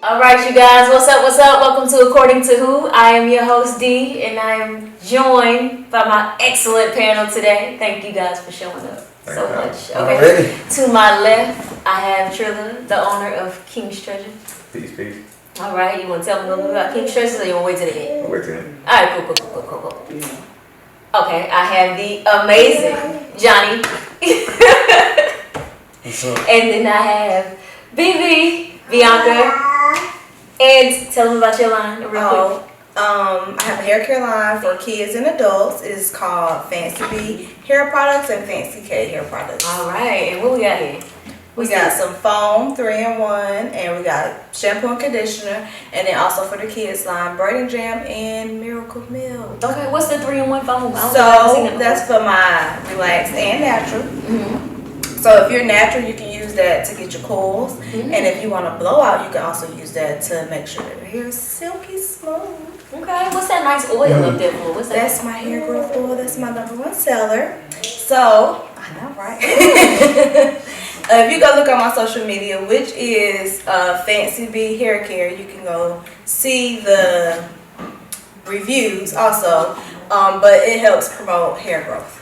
All right, you guys, what's up? What's up? Welcome to According to Who. I am your host Dee, and I am joined by my excellent panel today. Thank you guys for showing up so much. Okay. To my left, I have Trilla, the owner of King's Treasure. Peace. All right, you want to tell me a little bit about King's Treasure, or you want to wait to the end? I'll wait till the end. All right, cool. Okay, I have the amazing Johnny. What's up? And then I have Bianca. And tell them about your line real quick. I have a hair care line for kids and adults. It's called Fancy B Hair Products and Fancy K Hair Products. All right, and what we got here? We got some foam 3-in-1, and we got shampoo and conditioner, and then also for the kids line, braiding jam and miracle milk. Okay, what's the 3-in-1 foam? So that's for my relaxed and natural. Mm-hmm. So if you're natural, you can use that to get your coils, and if you want to blow out, you can also use that to make sure that your hair is silky smooth. Okay, what's that nice oil up there for? What's that? That's my hair growth oil. That's my #1 seller. So I know, right? If you go look on my social media, which is Fancy B Hair Care, you can go see the reviews also. But it helps promote hair growth.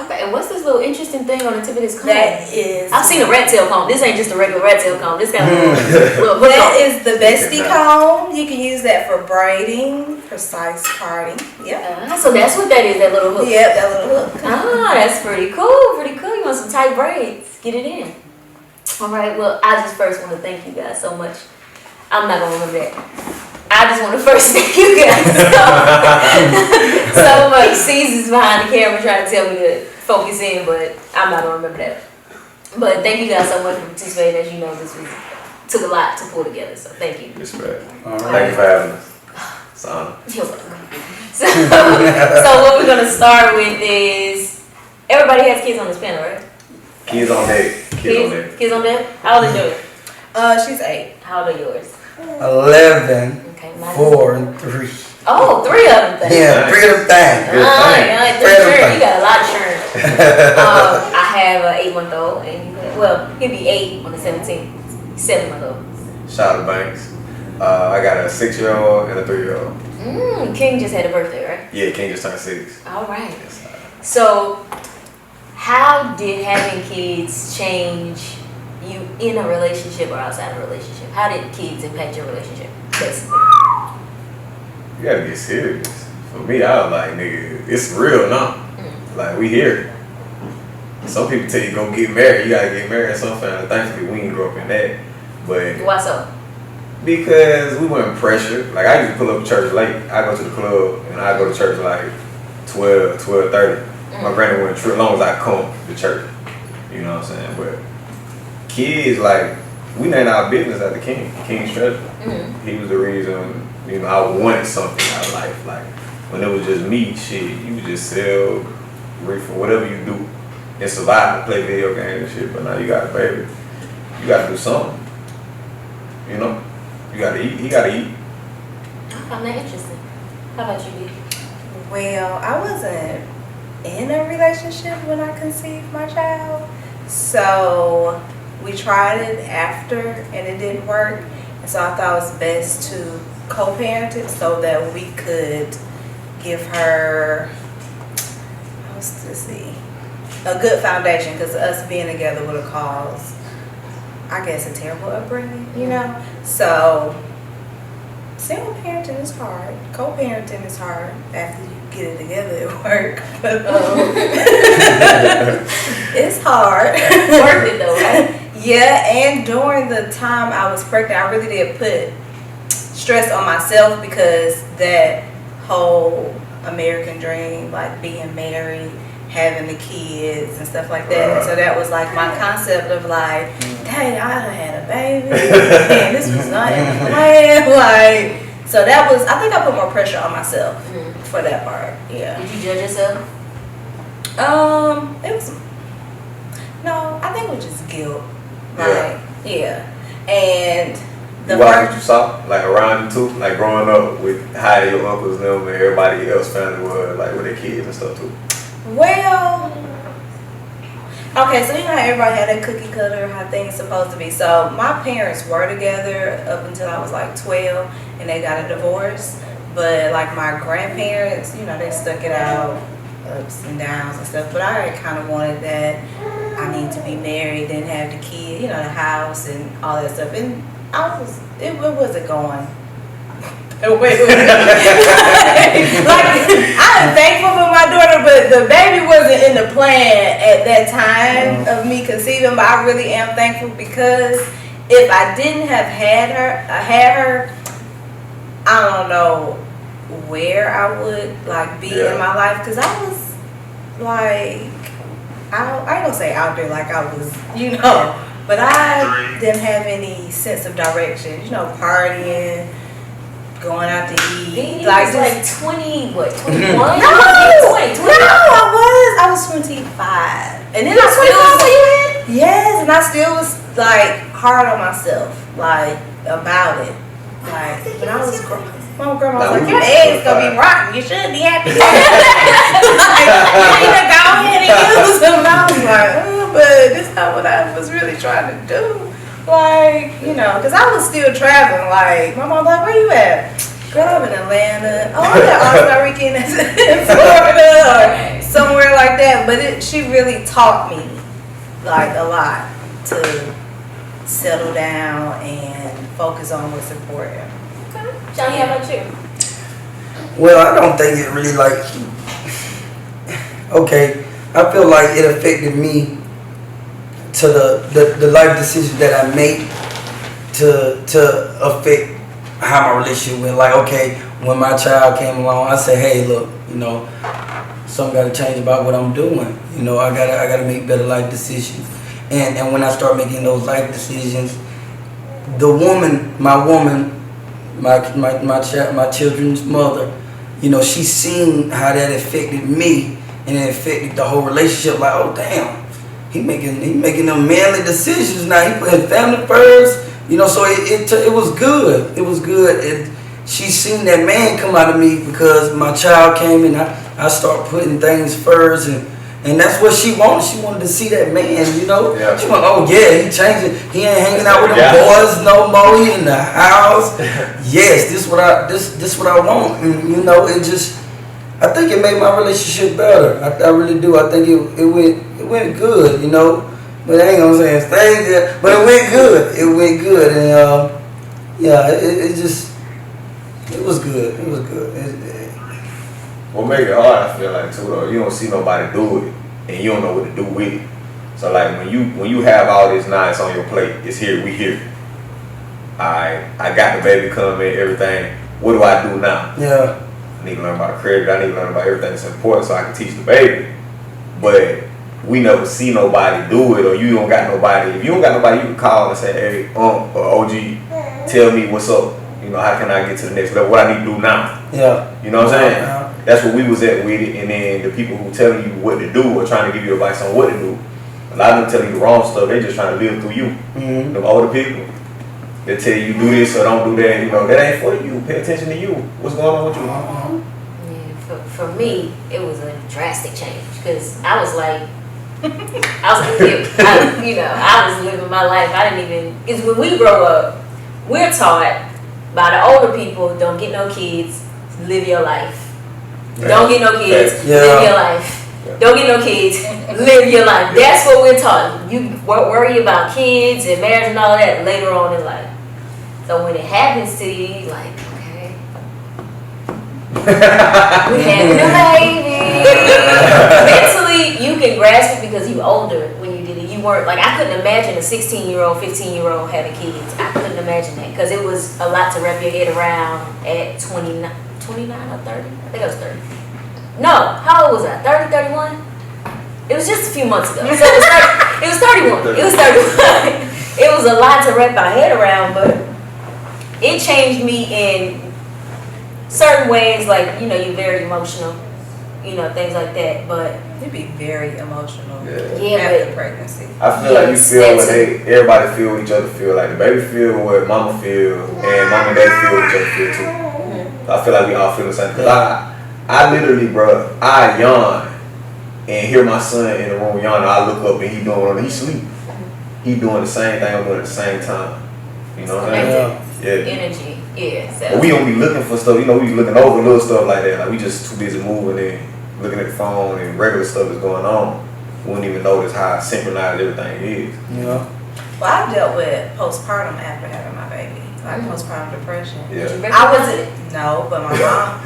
Okay, and what's this little interesting thing on the tip of this comb? That is. I've seen a rat tail comb. This ain't just a regular rat tail comb. This got a little That is the bestie comb. You can use that for braiding, precise parting. Yep. So that's what that is, that little hook. Yep, that little hook. That's pretty cool. You want some tight braids? Get it in. All right, well, I just first want to thank you guys so much. I'm not going to remember that. I just want to first thank you guys so much. ICeasar's behind the camera trying to tell me to focus in, but I'm not going to remember that. But thank you guys so much for participating. As you know, this took a lot to pull together, so thank you. Respect. All right. Thank you for having us. It's an honor. You're welcome. So what we're going to start with is, everybody has kids on this panel, right? Kids on deck. Kids on deck? How old is yours? She's 8. How old are yours? 11, Okay, 4, and 3. Oh, 3 of them things. Yeah, 3 of them things. You got a lot of churn. I have an 8-month-old, and he'll be 8 on the 17th. 7-month-old. Shout out to Banks. I got a 6-year-old and a 3-year-old. King just had a birthday, right? Yeah, King just turned 6. All right. So, how did having kids change you in a relationship or outside a relationship? How did kids impact your relationship, basically? You gotta get serious. For me, I was like, nigga, it's real now. Like, we here. Some people tell you go get married. You gotta get married in some family. Thankfully, we didn't grow up in that. But Why so? because we weren't pressured. Like, I used to pull up to church late. I go to the club and I go to church like 12:30. My granny went as long as I come to church. You know what I'm saying? But kids, like, we named our business after King's Treasure. He was the reason, I wanted something out of life. Like, when it was just me, you would just sell, reefer, whatever you do, and survive, play video games and shit. But now you got a baby. You got to do something. You got to eat. He got to eat. I found that interesting. How about you, B? Well, I wasn't in a relationship when I conceived my child, so we tried it after and it didn't work, and so I thought it was best to co-parent it so that we could give her a good foundation, because us being together would have caused, I guess, a terrible upbringing, so single parenting is hard. Co-parenting is hard. After you get it together, it works. But it's hard. Worth it though, right? Yeah, and during the time I was pregnant, I really did put stress on myself, because that whole American dream, like being married, having the kids and stuff like that. And so that was like my concept of like, dang, I done had a baby. And this was not in the plan. Like, so that was, I think I put more pressure on myself for that part. Yeah. Did you judge yourself? It was, no, I think it was just guilt. Like, yeah. And the what you saw, like, around you too, like growing up with how your uncles and them and everybody else family was, like with their kids and stuff too. Well, Okay, so you know how everybody had a cookie cutter, how things supposed to be. So my parents were together up until I was like 12, and they got a divorce. But like my grandparents, you know, they stuck it out, ups and downs and stuff. But I kind of wanted that. I need to be married, then have the kid, you know, the house and all that stuff. And it wasn't going. Like, I'm thankful for my daughter, but the baby wasn't in the plan at that time of me conceiving. But I really am thankful, because if I didn't have had her, I don't know where I would like be in my life, because I was like, I ain't gonna say out there like I was, you know, but I didn't have any sense of direction, you know, partying, going out to eat. Like 20, what, 21? No, I was 25. And then I still was, when you had? yes, and I still was like hard on myself, like about it. Like when I was my grandma was like, your eggs gonna be rotten. You should be happy. Like, you need to go ahead and use them. And I was like, but this is not what I was really trying to do. Like, you know, because I was still traveling. Like, my mom was like, where you at? Girl, I'm in Atlanta. Oh, I'm at All-Star Weekend in Florida or somewhere like that. But she really taught me, like, a lot to settle down and focus on what's important. Okay. Johnny, how about you? Well, I don't think it really like. Okay, I feel like it affected me to the life decisions that I made to affect how my relationship went. Like, okay, when my child came along, I said, hey, look, you know, something got to change about what I'm doing. You know, I gotta make better life decisions. And when I start making those life decisions, my children's mother, you know, she's seen how that affected me, and it affected the whole relationship. Like, oh damn, he making them manly decisions now. He putting family first, you know. So it was good. It was good. And she seen that man come out of me because my child came, and I start putting things first, and that's what she wanted. She wanted to see that man, you know. Yeah. She went, oh yeah, he changing. He ain't hanging out with them boys no more. He in the house. Yes, this what I want. And, you know, it just, I think it made my relationship better. I really do. I think it went good, you know. But I ain't gonna say it's things, but it went good. It went good, and yeah, it was good. It was good. What make it hard, I feel like too though, you don't see nobody do it, and you don't know what to do with it. So like when you have all this nice on your plate, it's here, we here. I got the baby coming, everything. What do I do now? Yeah. I need to learn about credit. I need to learn about everything that's important so I can teach the baby. But we never see nobody do it, or you don't got nobody. If you don't got nobody, you can call and say, hey, or OG, tell me what's up. You know, how can I get to the next level? What I need to do now? Yeah. You know what I'm saying? That's what we was at with it, and then the people who telling you what to do or trying to give you advice on what to do, a lot of them telling you the wrong stuff. They just trying to live through you. Mm-hmm. Them older people, they tell you do this or don't do that. You know, that ain't for you. Pay attention to you. What's going on with you? Yeah, for me, it was a drastic change, because I was like, I was living my life. I didn't even, because when we grow up, we're taught by the older people, don't get no kids, live your life. Yeah. Don't get no kids, live your life. Yeah. Don't get no kids, live your life. That's what we're taught. You worry about kids and marriage and all that later on in life. So when it happens to you, like, okay, we having a baby. Mentally, you can grasp it because you older when you did it. You weren't, like, I couldn't imagine a 16-year-old, 15-year-old having kids. I couldn't imagine that, because it was a lot to wrap your head around at 29 or 30? I think I was 30. No, how old was I? 30, 31? It was just a few months ago. So it was 31. It was 31. It was a lot to wrap my head around, but it changed me in certain ways. Like, you know, you're very emotional, you know, things like that. But you'd be very emotional after pregnancy. I feel like you feel what everybody feel what each other feel. Like the baby feel what mama feel, and mama and daddy feel what each other feel too. I feel like we all feel the same. Cause I literally, bro, I yawn and hear my son in the room yawning, I look up and he sleep. He doing the same thing I'm doing at the same time. You know what I mean? Yeah. Energy. Yeah. So. But we don't be looking for stuff, we be looking over little stuff like that. Like we just too busy moving and looking at the phone and regular stuff is going on. We wouldn't even notice how synchronized everything is. Yeah. Well, I dealt with postpartum after having my baby, like postpartum depression. Yeah. I wasn't, no, but my mom,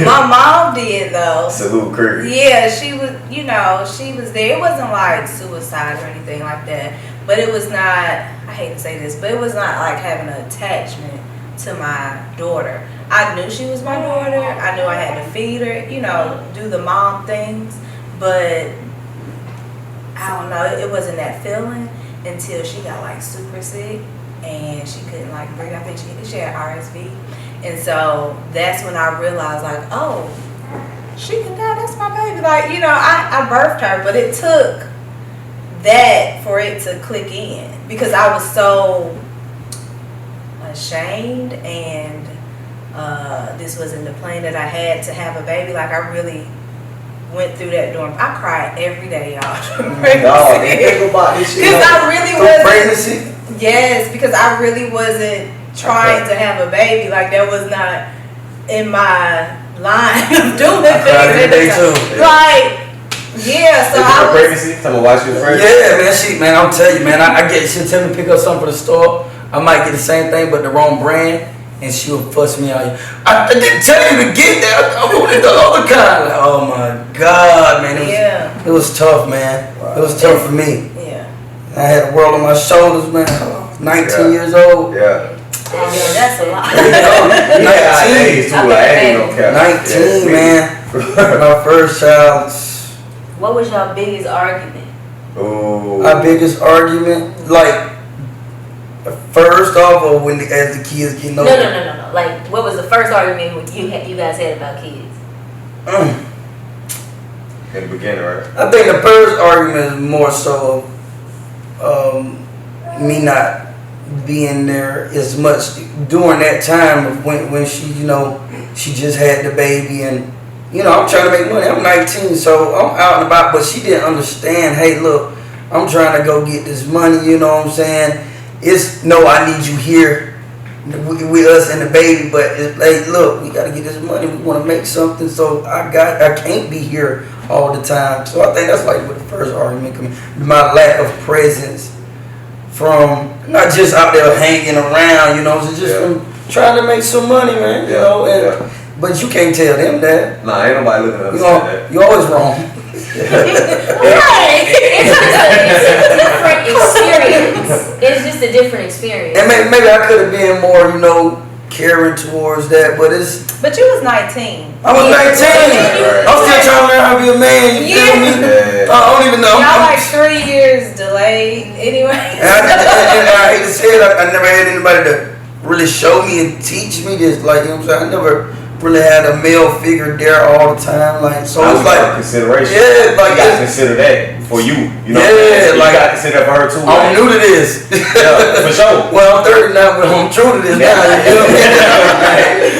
my mom did though. Salute Kirk. Yeah, she was, she was there. It wasn't like suicide or anything like that, but it was not, I hate to say this, but it was not like having an attachment to my daughter. I knew she was my daughter. I knew I had to feed her, do the mom things, but I don't know, it wasn't that feeling until she got like super sick and she couldn't like breathe. I think she had RSV. And so that's when I realized like, oh, she can die, that's my baby. Like, I birthed her, but it took that for it to click in because I was so ashamed and this wasn't the plan that I had to have a baby. Like I really went through that dorm. I cried every day, y'all. Because I really wasn't. Pregnancy? Yes, because I really wasn't trying to have a baby. Like that was not in my line of doing things. Every day too. Like, yeah. So I was. Pregnancy? Tell me watch your friend. Yeah, man. I'm telling you, man. She'll tell me to pick up something for the store. I might get the same thing, but the wrong brand. And she'll fuss me out. I didn't tell you to get that. I wanted the other kind. Like, oh my God, man. It was tough, man. Wow. It was tough for me. Yeah. I had the world on my shoulders, man. 19 years old. Yeah. Oh, yeah, that's a lot. 19, man. My first child. What was your biggest argument? Oh. My biggest argument? Like, first off, or as the kids get older? No. Like, what was the first argument you guys had about kids? In the beginning, right? I think the first argument is more so me not being there as much during that time of when she, she just had the baby and, I'm trying to make money. I'm 19, so I'm out and about, but she didn't understand, hey, look, I'm trying to go get this money, you know what I'm saying? It's no, I need you here with us and the baby, but it's like, look, we gotta get this money. We want to make something, so I can't be here all the time. So I think that's like what the first argument comes. My lack of presence from not just out there hanging around, so just from trying to make some money, man. But you can't tell them that. Nah, ain't nobody looking at that. You're always wrong. Right. It's just a different experience. And maybe I could have been more, caring towards that, but it's. But you was 19. I was 19. I'm still trying to learn how to be a man. You feel me? I don't even know. Y'all like 3 years delayed anyway. And I hate to say it, I never had anybody to really show me and teach me this. Like, you know what I'm saying? I never really had a male figure there all the time. Like, so it's like consideration. Yeah, like you gotta consider that for you. You know, yeah, like you gotta consider for her too. I'm new to this. Yeah, for sure. Well, I'm 30 now, but I'm true to this now. You know what I mean?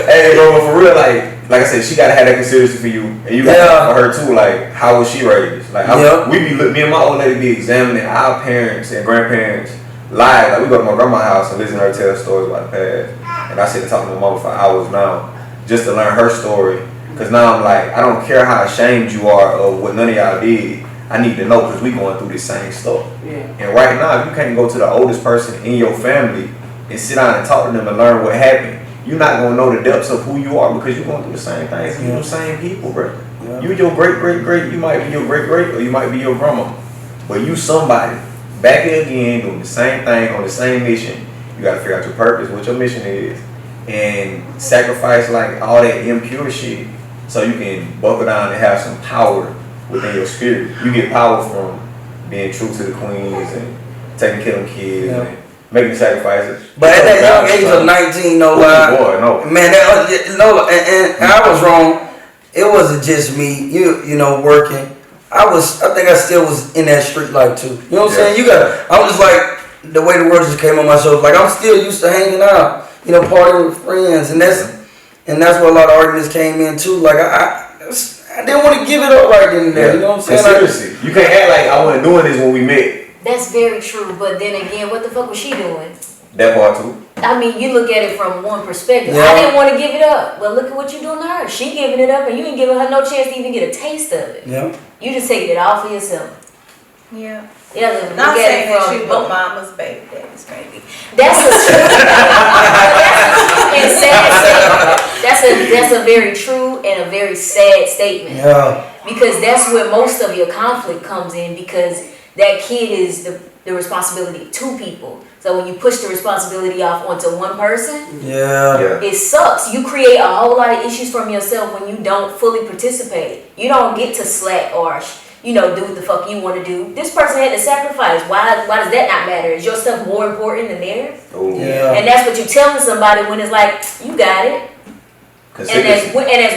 Hey, bro, for real, like I said, she gotta have that consideration for you, and you got for her too. Like, how was she raised? Like, me and my old lady be examining our parents and grandparents live. Like, we go to my grandma's house and listen to her tell stories about the past. And I sit and talk to my mama for hours now just to learn her story. Because now I'm like, I don't care how ashamed you are of what none of y'all did. I need to know because we going through the same stuff. Yeah. And right now, if you can't go to the oldest person in your family and sit down and talk to them and learn what happened, you're not going to know the depths of who you are because you're going through the same things. You're the same people, bro. Yeah. You your great, you might be your great, or you might be your grandma. But you somebody back here again doing the same thing on the same mission. You got to figure out your purpose, what your mission is, and sacrifice like all that impure shit so you can buckle down and have some power within your spirit. You get power from being true to the queens and taking care of them kids and making sacrifices. But at that young age of 19, no lie. Boy, no. Man, and I was wrong. It wasn't just me, working. I think I still was in that street life too. You know what I'm saying? I was just like, the way the words just came on my shoulders. Like, I'm still used to hanging out, partying with friends, and that's where a lot of arguments came in too. Like, I I didn't want to give it up right then and there. You know what I'm saying? Seriously, you can't act like I wasn't doing this when we met. That's very true, but then again, what the fuck was she doing? That part too. I mean, you look at it from one perspective. Yeah. I didn't want to give it up, but look at what you're doing to her. She giving it up, and you ain't giving her no chance to even get a taste of it. Yeah. You just taking it all for yourself. Yeah. Yeah, look Not at saying it that from she was mama's baby daddy's baby. That's a true and sad statement. That's a very true and a very sad statement. Yeah. Because that's where most of your conflict comes in, because that kid is the responsibility of two people. So when you push the responsibility off onto one person, Yeah. it sucks. You create a whole lot of issues from yourself when you don't fully participate. You don't get to slack or do what the fuck you want to do. This person had to sacrifice. Why does that not matter? Is your stuff more important than theirs? Oh. Yeah. And that's what you're telling somebody when it's like, you got it. And as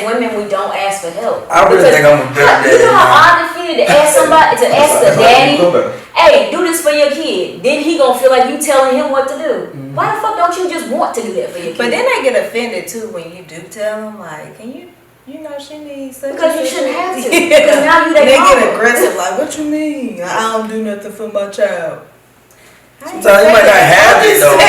women, we don't ask for help. I really think I'm a better daddy. You know how odd it feels to ask somebody, to ask the daddy, That's hey, do this for your kid. Then he gonna feel like you telling him what to do. Why the fuck don't you just want to do that for your kid? But then they get offended too when you do tell them, like, can you she needs such Because and you such shouldn't and- have to. Because now you They they get mama. aggressive, like, what you mean? I don't do nothing for my child. Sometimes you might not have it though. I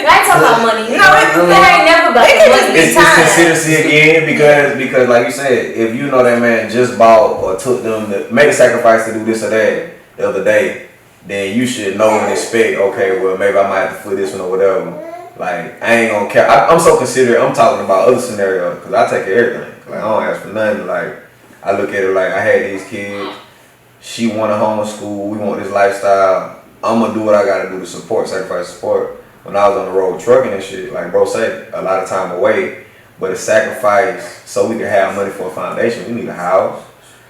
ain't talking about money. No, That ain't never about the money. It's consistency again because like you said, if you know that man just bought or took them to make a sacrifice to do this or that the other day, then you should know and expect, okay, well maybe I might have to flip this one or whatever. Like I ain't gonna care. I'm so considerate. I'm talking about other scenarios because I take care of everything. Like I don't ask for nothing. Like I look at it like I had these kids. She want to homeschool. We want this lifestyle. I'm gonna do what I gotta do to sacrifice support. When I was on the road trucking and shit, like bro said, a lot of time away, but a sacrifice so we can have money for a foundation. We need a house.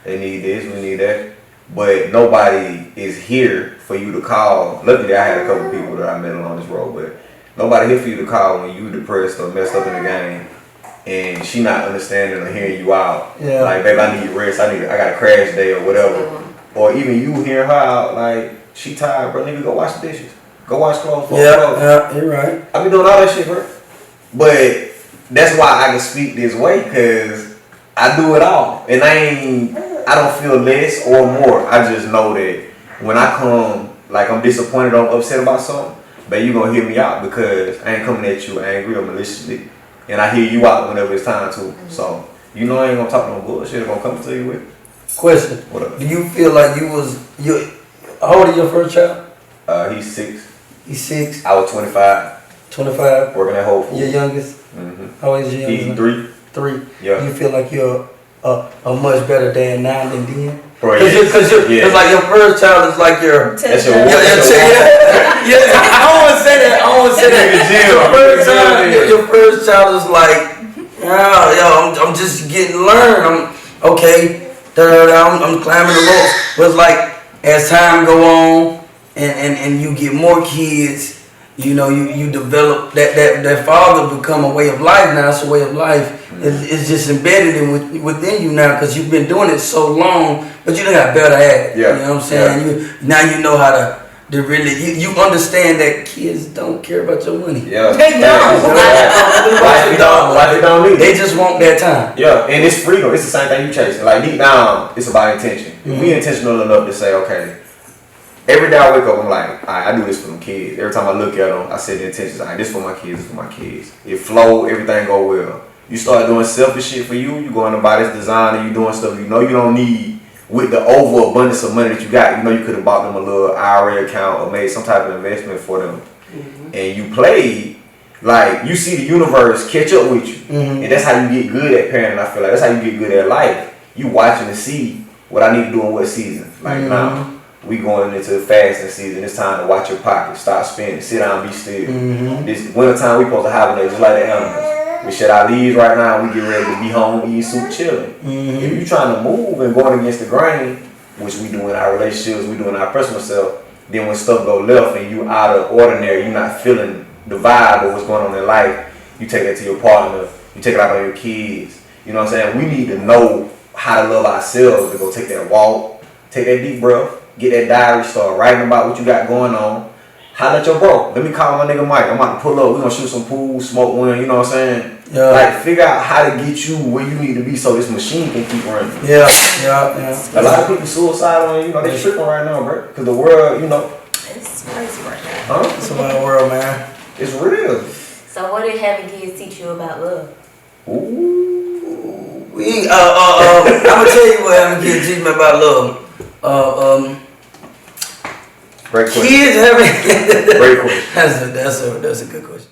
They need this. We need that. But nobody is here for you to call. Luckily, I had a couple people that I met along this road, but nobody here for you to call when you depressed or messed up in the game, and she not understanding or hearing you out. Yeah. Like, babe, I need rest. I got a crash day or whatever. Or even you hearing her out, like, she tired, bro. Nigga, go wash the dishes. Go wash clothes. Yeah, you're right. I be doing all that shit, bro. But that's why I can speak this way, because I do it all. And I don't feel less or more. I just know that when I come, like I'm disappointed or upset about something, babe, you gonna hear me out because I ain't coming at you angry or maliciously. And I hear you out whenever it's time to. So, I ain't gonna talk no bullshit. I'm gonna come to you with. Question. What up? Do you feel like how old is your first child? He's 6. He's 6. I was 25. 25. Working at Whole Foods. Your youngest? Mm-hmm. How old is your youngest? He's 3. 3. Yeah. Do you feel like you're a much better dad now than then? Bro, Because it's like your first child is like your... That's your Yeah, I don't want to say that. Your first child is like, I'm just getting learned. I'm climbing the ropes. But it's like as time go on and you get more kids, you develop that father become a way of life now. It's a way of life. It's just embedded within you now because you've been doing it so long, but you done got better at it. Yeah. You know what I'm saying? Now you know how to really, you understand that kids don't care about your money. Yeah. They don't. Why they don't need it? They just want that time. Yeah, and it's freedom. It's the same thing you chasing. Like deep down, it's about intention. If we intentional enough to say, okay, every day I wake up, I'm like, all right, I do this for them kids. Every time I look at them, I set the intentions. All right, this for my kids, this for my kids. It flow, everything go well. You start doing selfish shit for you. You going to buy this designer. You doing stuff you know you don't need with the overabundance of money that you got. You know you could have bought them a little IRA account or made some type of investment for them. And you played like you see the universe catch up with you. And that's how you get good at parenting. I feel like that's how you get good at life. You watching to see what I need to do in what season. Like now, we going into fasting season. It's time to watch your pockets. Stop spending. Sit down, be still. This winter time we supposed to hibernate just like the animals. We shed our leaves right now. We get ready to be home, eat soup, chilling. If you trying to move and going against the grain, which we do in our relationships, we do in our personal self, then when stuff go left and you out of ordinary, you're not feeling the vibe of what's going on in life, you take that to your partner, you take it out on your kids. You know what I'm saying? We need to know how to love ourselves, to go take that walk, take that deep breath, get that diary, start writing about what you got going on, holla at your bro. Let me call my nigga Mike. I'm about to pull up. We gonna shoot some pool, smoke one. You know what I'm saying? Yeah. Like figure out how to get you where you need to be so this machine can keep running. Yeah. A lot of people suicidal and they tripping right now, bro. Cause the world, It's crazy right now. It's a wild world, man. It's real. So what did having kids teach you about love? Ooh. I'm gonna tell you what having kids teach me about love. Great question. Kids having Great question. that's a good question.